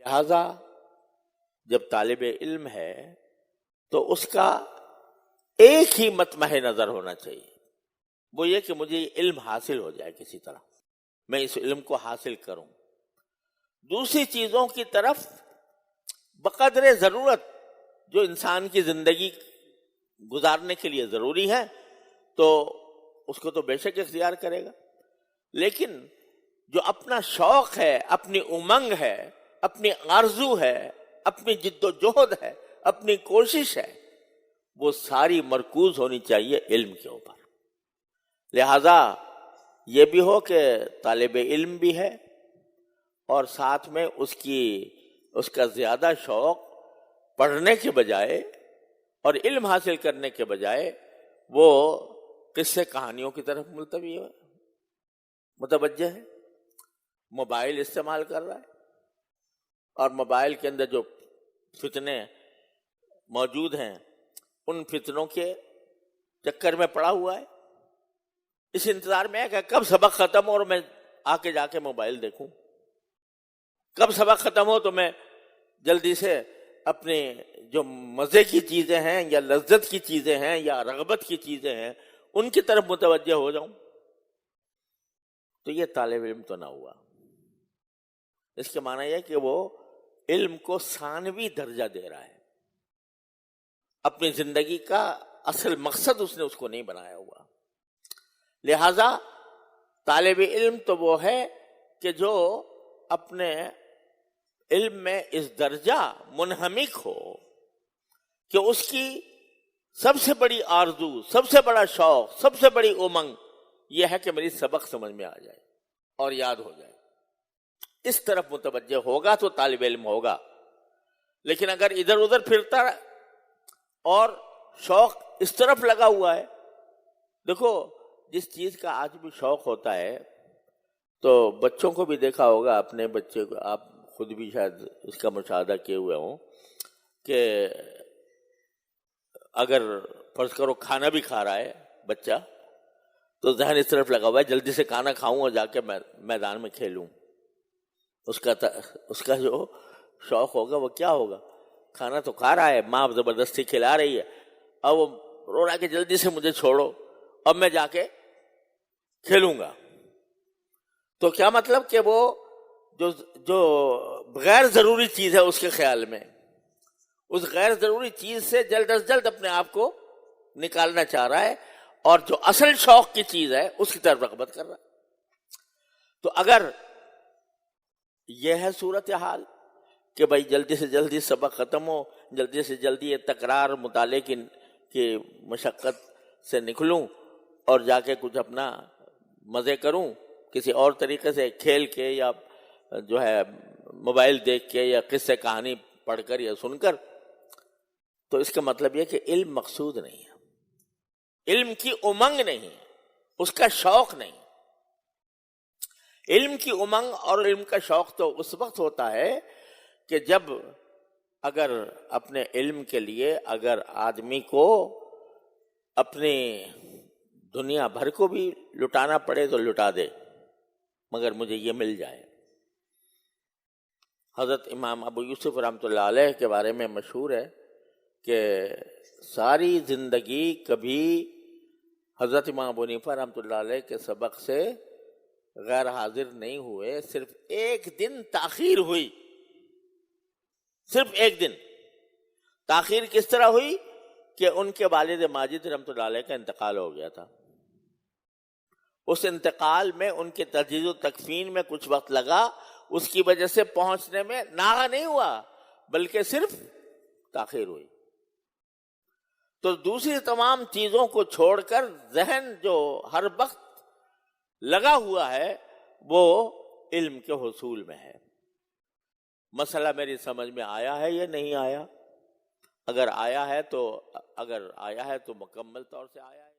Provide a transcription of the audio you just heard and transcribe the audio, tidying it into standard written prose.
لہذا جب طالب علم ہے تو اس کا ایک ہی مطمع نظر ہونا چاہیے، وہ یہ کہ مجھے علم حاصل ہو جائے، کسی طرح میں اس علم کو حاصل کروں۔ دوسری چیزوں کی طرف بقدر ضرورت جو انسان کی زندگی گزارنے کے لیے ضروری ہے تو اس کو تو بے شک اختیار کرے گا، لیکن جو اپنا شوق ہے، اپنی امنگ ہے، اپنی آرزو ہے، اپنی جد و جہد ہے، اپنی کوشش ہے، وہ ساری مرکوز ہونی چاہیے علم کے اوپر۔ لہذا یہ بھی ہو کہ طالب علم بھی ہے اور ساتھ میں اس کا زیادہ شوق پڑھنے کے بجائے اور علم حاصل کرنے کے بجائے وہ قصے کہانیوں کی طرف ملتوی ہے، متوجہ ہے، موبائل استعمال کر رہا ہے اور موبائل کے اندر جو فتنے موجود ہیں ان فتنوں کے چکر میں پڑا ہوا ہے، اس انتظار میں ہے کہ کب سبق ختم ہو اور میں آ کے جا کے موبائل دیکھوں، کب سبق ختم ہو تو میں جلدی سے اپنے جو مزے کی چیزیں ہیں یا لذت کی چیزیں ہیں یا رغبت کی چیزیں ہیں ان کی طرف متوجہ ہو جاؤں۔ تو یہ طالب علم تو نہ ہوا۔ اس کے معنی یہ کہ وہ علم کو ثانوی درجہ دے رہا ہے، اپنی زندگی کا اصل مقصد اس نے اس کو نہیں بنایا ہوا۔ لہذا طالب علم تو وہ ہے کہ جو اپنے علم میں اس درجہ منہمک ہو کہ اس کی سب سے بڑی آرزو، سب سے بڑا شوق، سب سے بڑی امنگ یہ ہے کہ میری سبق سمجھ میں آ جائے اور یاد ہو جائے۔ اس طرف متوجہ ہوگا تو طالب علم ہوگا، لیکن اگر ادھر ادھر پھرتا اور شوق اس طرف لگا ہوا ہے، دیکھو جس چیز کا آج بھی شوق ہوتا ہے تو بچوں کو بھی دیکھا ہوگا، اپنے بچے کو آپ خود بھی شاید اس کا مشاہدہ کیے ہوئے ہوں کہ اگر فرض کرو کھانا بھی کھا رہا ہے بچہ تو ذہن اس طرف لگا ہوا ہے جلدی سے کھانا کھاؤں اور جا کے میدان میں کھیلوں۔ اس کا جو شوق ہوگا وہ کیا ہوگا؟ کھانا تو کھا رہا ہے، ماں زبردستی کھلا رہی ہے، اب وہ رو رہا ہے کہ جلدی سے مجھے چھوڑو اب میں جا کے کھیلوں گا۔ تو کیا مطلب کہ وہ جو غیر ضروری چیز ہے اس کے خیال میں اس غیر ضروری چیز سے جلد از جلد اپنے آپ کو نکالنا چاہ رہا ہے اور جو اصل شوق کی چیز ہے اس کی طرف رغبت کر رہا ہے۔ تو اگر یہ ہے صورتحال کہ بھائی جلدی سے جلدی سبق ختم ہو، جلدی سے جلدی یہ تکرار مطالعے کی مشقت سے نکلوں اور جا کے کچھ اپنا مزے کروں کسی اور طریقے سے، کھیل کے یا جو ہے موبائل دیکھ کے یا قصے کہانی پڑھ کر یا سن کر، تو اس کا مطلب یہ کہ علم مقصود نہیں ہے، علم کی امنگ نہیں ہے، اس کا شوق نہیں۔ علم کی امنگ اور علم کا شوق تو اس وقت ہوتا ہے کہ جب اگر اپنے علم کے لیے اگر آدمی کو اپنی دنیا بھر کو بھی لٹانا پڑے تو لٹا دے مگر مجھے یہ مل جائے۔ حضرت امام ابو یوسف رحمۃ اللہ علیہ کے بارے میں مشہور ہے کہ ساری زندگی کبھی حضرت امام ابو حنیفہ رحمۃ اللہ علیہ کے سبق سے غیر حاضر نہیں ہوئے، صرف ایک دن تاخیر ہوئی، صرف ایک دن تاخیر۔ کس طرح ہوئی کہ ان کے والد ماجد رحمۃ اللہ علیہ کا انتقال ہو گیا تھا، اس انتقال میں ان کے تجہیز و تکفین میں کچھ وقت لگا، اس کی وجہ سے پہنچنے میں ناغہ نہیں ہوا بلکہ صرف تاخیر ہوئی۔ تو دوسری تمام چیزوں کو چھوڑ کر ذہن جو ہر وقت لگا ہوا ہے وہ علم کے حصول میں ہے۔ مسئلہ میری سمجھ میں آیا ہے یا نہیں آیا؟ اگر آیا ہے تو مکمل طور سے آیا ہے۔